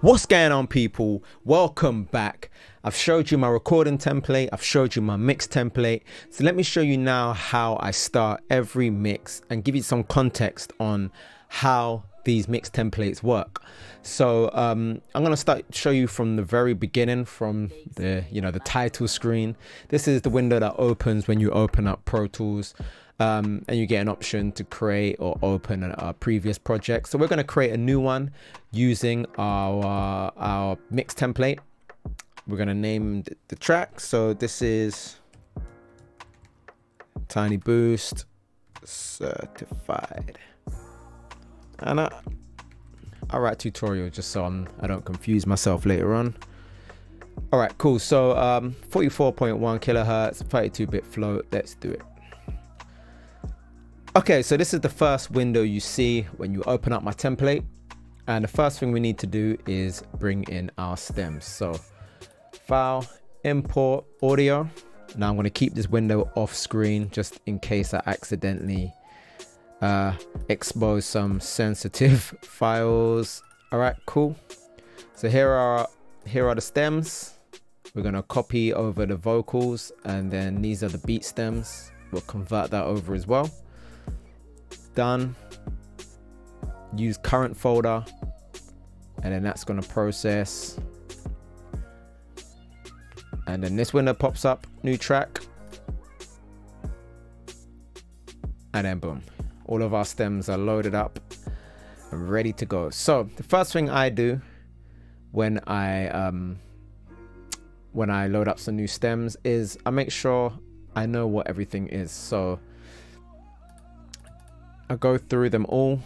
What's going on, people? Welcome back. I've showed you my recording template. I've showed you my mix template. So let me show you now how I start every mix and give you some context on how these mix templates work. So I'm going to show you from the very beginning, from the title screen. This is the window that opens when you open up Pro Tools. And you get an option to create or open a previous project. So we're going to create a new one using our mix template. We're going to name the track. So this is Tiny Boost Certified. And I'll write tutorial just so I don't confuse myself later on. All right, cool. So 44.1 kilohertz, 32-bit float. Let's do it. Okay, so this is the first window you see when you open up my template. And the first thing we need to do is bring in our stems. So file, import audio. Now I'm going to keep this window off screen just in case I accidentally expose some sensitive files. All right, cool. So here are the stems. We're going to copy over the vocals, and then these are the beat stems. We'll convert that over as well. Done. Use current folder, and then that's going to process, and then this window pops up, new track, and then boom, all of our stems are loaded up and ready to go. So the first thing I do when I load up some new stems is I make sure I know what everything is. So I go through them all.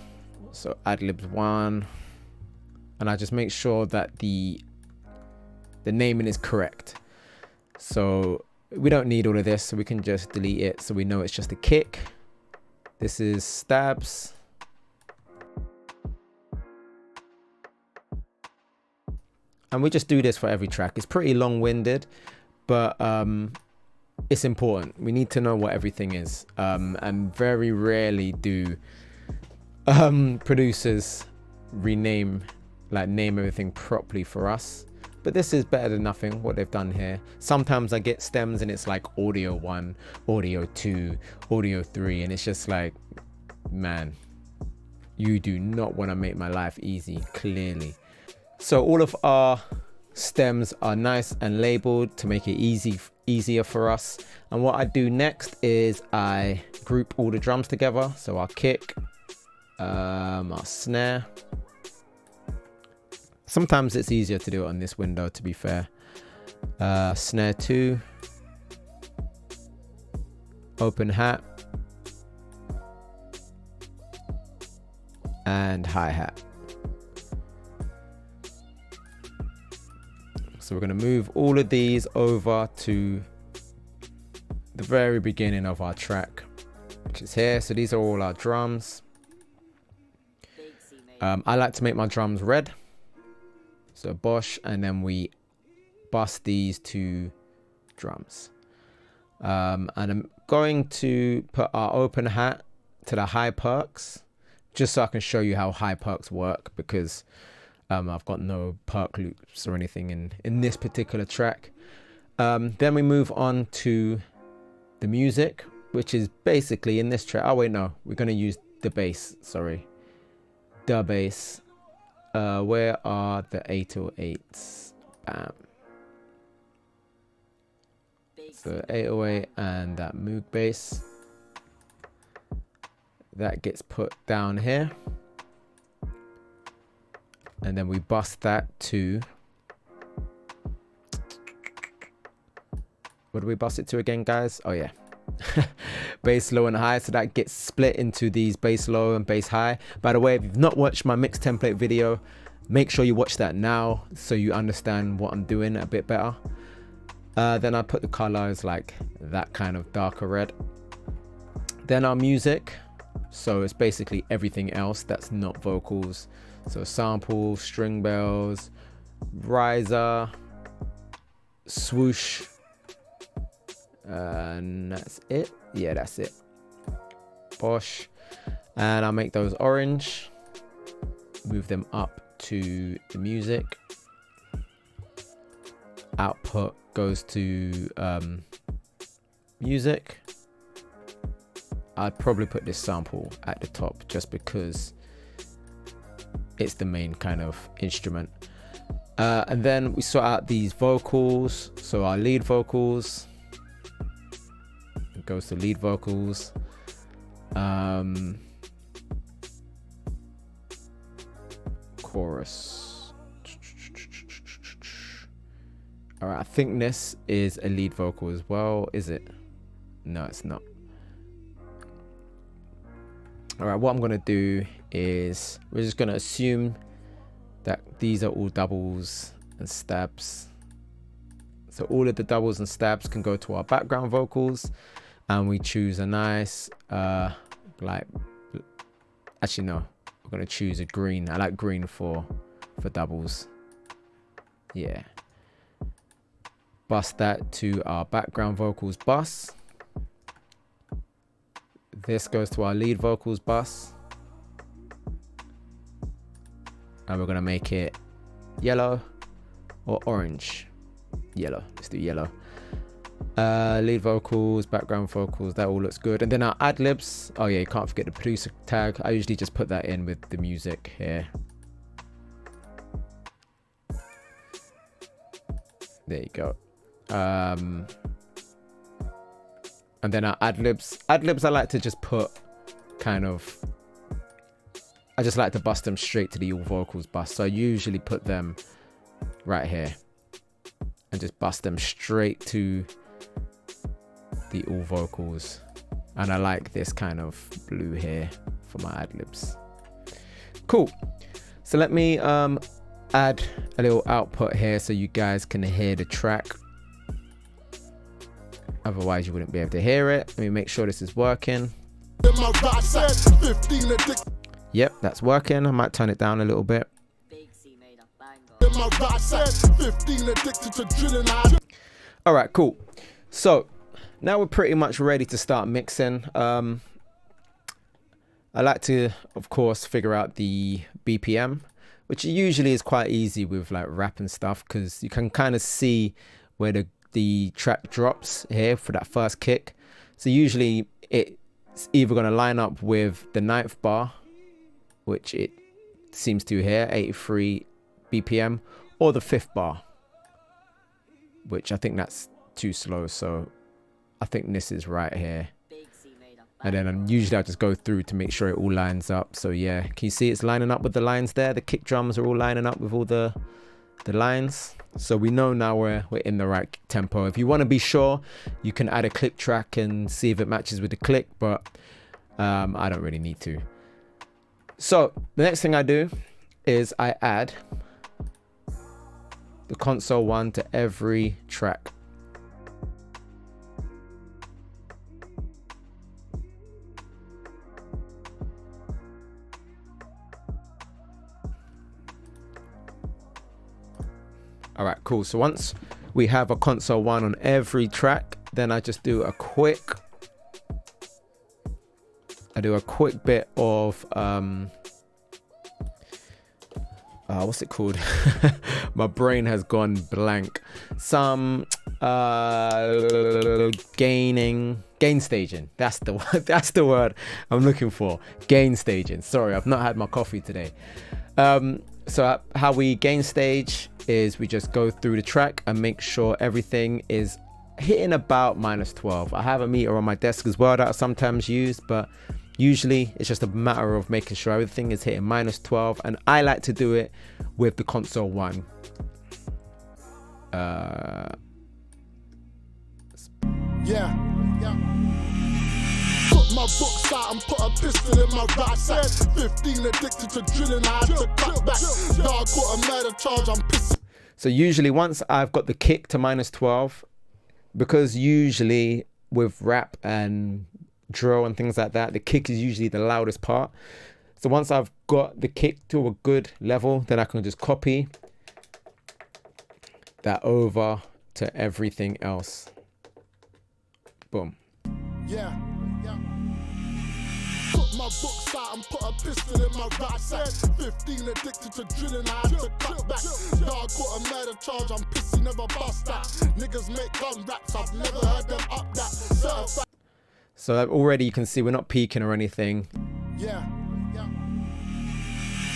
So adlibs 1, and I just make sure that the naming is correct. So we don't need all of this, so we can just delete it. So we know it's just a kick. This is stabs. And we just do this for every track. It's pretty long-winded, but it's important. We need to know what everything is, and very rarely do producers name everything properly for us. But this is better than nothing, what they've done here. Sometimes I get stems and it's like audio 1, audio 2, audio 3, and it's just like, man, you do not want to make my life easy, clearly. So all of our stems are nice and labeled to make it easier for us. And what I do next is I group all the drums together. So our kick, our snare. Sometimes it's easier to do it on this window, to be fair. Snare 2, open hat, and hi-hat. So we're going to move all of these over to the very beginning of our track, which is here. So these are all our drums. I like to make my drums red. So Bosch, and then we bust these two drums. And I'm going to put our open hat to the high perks, just so I can show you how high perks work, because I've got no perk loops or anything in this particular track. Then we move on to the music, which is basically in this track. Oh wait, no, we're going to use the bass. Sorry, the bass. Where are the 808s? Bam. So 808 and that Moog bass. That gets put down here. And then we bust that to, what do we bust it to again, guys? Oh yeah, bass low and high. So that gets split into these bass low and bass high. By the way, if you've not watched my mix template video, make sure you watch that now so you understand what I'm doing a bit better. Then I put the colors like that, kind of darker red. Then our music, so it's basically everything else that's not vocals. So sample, string bells, riser, swoosh, and that's it. Yeah, that's it. Bosch. And I'll make those orange, move them up to the music. output goes to music. I'd probably put this sample at the top just because it's the main kind of instrument. And then we sort out these vocals. So our lead vocals, it goes to lead vocals. Chorus. All right, I think this is a lead vocal as well. Is it? No, it's not. All right, what I'm gonna do is we're just gonna assume that these are all doubles and stabs. So all of the doubles and stabs can go to our background vocals, and we choose a nice like, actually no, we're gonna choose a green. I like green for doubles. Yeah. Bus that to our background vocals bus. This goes to our lead vocals bus. And we're gonna make it yellow or orange. Yellow, let's do yellow. Lead vocals, background vocals, that all looks good. And then our ad-libs, oh yeah, you can't forget the producer tag. I usually just put that in with the music here. There you go. And then our ad-libs. Ad-libs I like to just put kind of, I just like to bust them straight to the all vocals bus. So I usually put them right here and just bust them straight to the all vocals. And I like this kind of blue here for my ad-libs. Cool. So let me add a little output here so you guys can hear the track. Otherwise you wouldn't be able to hear it. Let me make sure this is working. Yep, that's working. I might turn it down a little bit. All right, cool. So now we're pretty much ready to start mixing. I like to, of course, figure out the BPM, which usually is quite easy with like rap and stuff, because you can kind of see where the track drops here for that first kick. So usually it's either going to line up with the 9th bar, which it seems to here, 83 BPM, or the 5th bar, which I think that's too slow. So I think this is right here. And then usually I just go through to make sure it all lines up. So yeah, can you see it's lining up with the lines there? The kick drums are all lining up with all the lines. So we know now we're in the right tempo. If you want to be sure, you can add a click track and see if it matches with the click, but I don't really need to. So the next thing I do is I add the console 1 to every track. All right, cool. So once we have a console 1 on every track, then I just do a quick bit of what's it called? My brain has gone blank. Some gain staging. That's the word I'm looking for. Gain staging. Sorry, I've not had my coffee today. So how we gain stage is we just go through the track and make sure everything is hitting about -12. I have a meter on my desk as well that I sometimes use, but usually it's just a matter of making sure everything is hitting -12, and I like to do it with the console 1. Yeah. Took my books out and put a pistol in my right side. 15 addicted to drilling, I had to cut back. Now I got a murder charge, I'm pissed. So usually once I've got the kick to -12, because usually with rap and drill and things like that, the kick is usually the loudest part. So once I've got the kick to a good level, then I can just copy that over to everything else. Boom. Yeah. Took my books out and put a pistol in my right side. 15 addicted to drilling, I had to cut back. Now I got a murder charge, I'm pissy, never bust that. Niggas make gun raps, I've never heard them up that. Certified. So already you can see we're not peaking or anything. Yeah.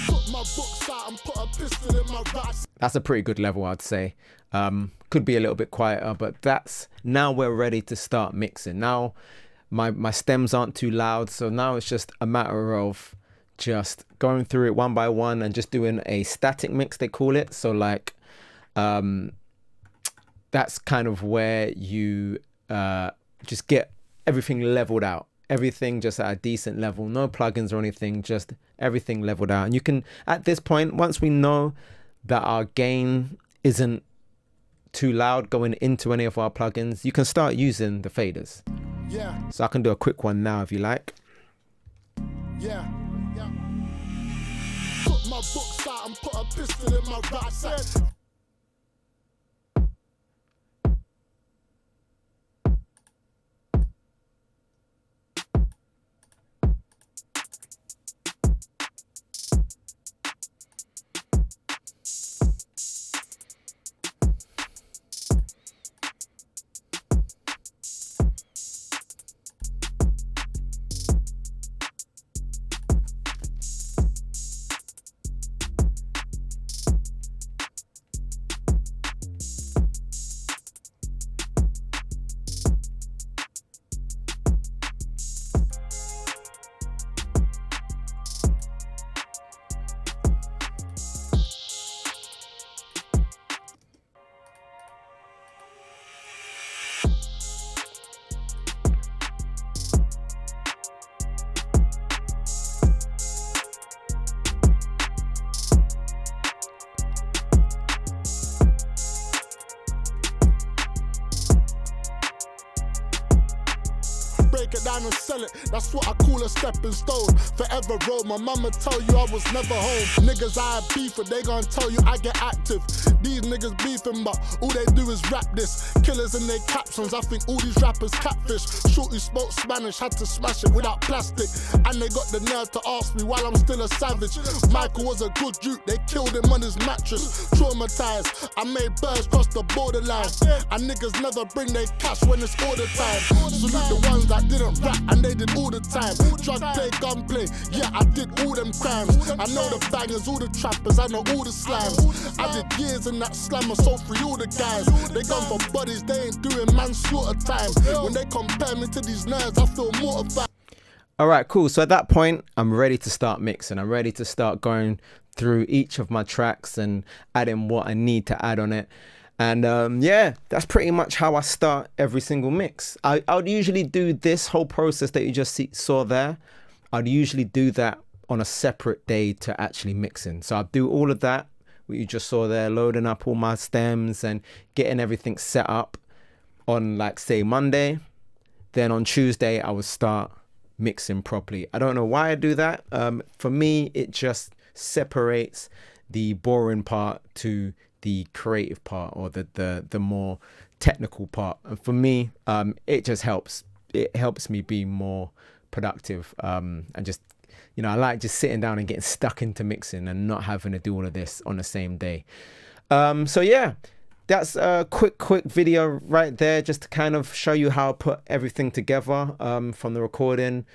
Put my books out and put a pistol in my right. That's a pretty good level, I'd say. Could be a little bit quieter, but that's now we're ready to start mixing. Now my stems aren't too loud, so now it's just a matter of just going through it one by one and just doing a static mix, they call it. So like that's kind of where you just get everything leveled out, everything just at a decent level, no plugins or anything, just everything leveled out. And you can, at this point, once we know that our gain isn't too loud going into any of our plugins, you can start using the faders. Yeah. So I can do a quick one now if you like. Yeah. Put my books out and put a pistol in my right side. Break it down and sell it, that's what I call a stepping stone. Forever roll, my mama tell you I was never home. Niggas I have beef and they gon' tell you I get active. These niggas beefing but all they do is rap this. Killers in their captions, I think all these rappers catfish. Shorty spoke Spanish, had to smash it without plastic. And they got the nerve to ask me while I'm still a savage. Michael was a good dude, they killed him on his mattress. Traumatized, I made birds cross the borderline. And niggas never bring their cash when it's order time. Salute the ones that didn't rap and they did all the time. Drug play, gun play, yeah, I did all them crimes. I know the bangers, all the trappers, I know all the slams. I did years in that slammer, so free all the guys. They gone for bodies, they ain't doing manslaughter time. When they compare me to these nerds, I feel mortified. All right, cool. So at that point, I'm ready to start mixing. I'm ready to start going through each of my tracks and adding what I need to add on it. And yeah, that's pretty much how I start every single mix. I would usually do this whole process that you just saw there. I'd usually do that on a separate day to actually mixing. So I'd do all of that, what you just saw there, loading up all my stems and getting everything set up on, like, say, Monday. Then on Tuesday, I would start mixing properly. I don't know why I do that. For me, it just separates the boring part to the creative part, or the more technical part. And for me, it just helps. It helps me be more productive, and just, you know, I like just sitting down and getting stuck into mixing and not having to do all of this on the same day. So yeah, that's a quick video right there, just to kind of show you how I put everything together, from the recording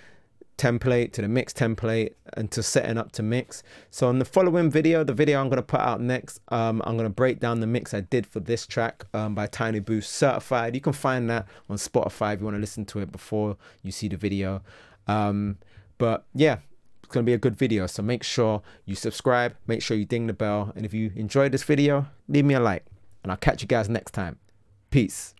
template to the mix template and to setting up to mix. So in the following video, the video I'm going to put out next, I'm going to break down the mix I did for this track, by Tiny Boost, Certified. You can find that on Spotify if you want to listen to it before you see the video. But yeah, it's going to be a good video, so make sure you subscribe, make sure you ding the bell, and if you enjoyed this video, leave me a like, and I'll catch you guys next time. Peace.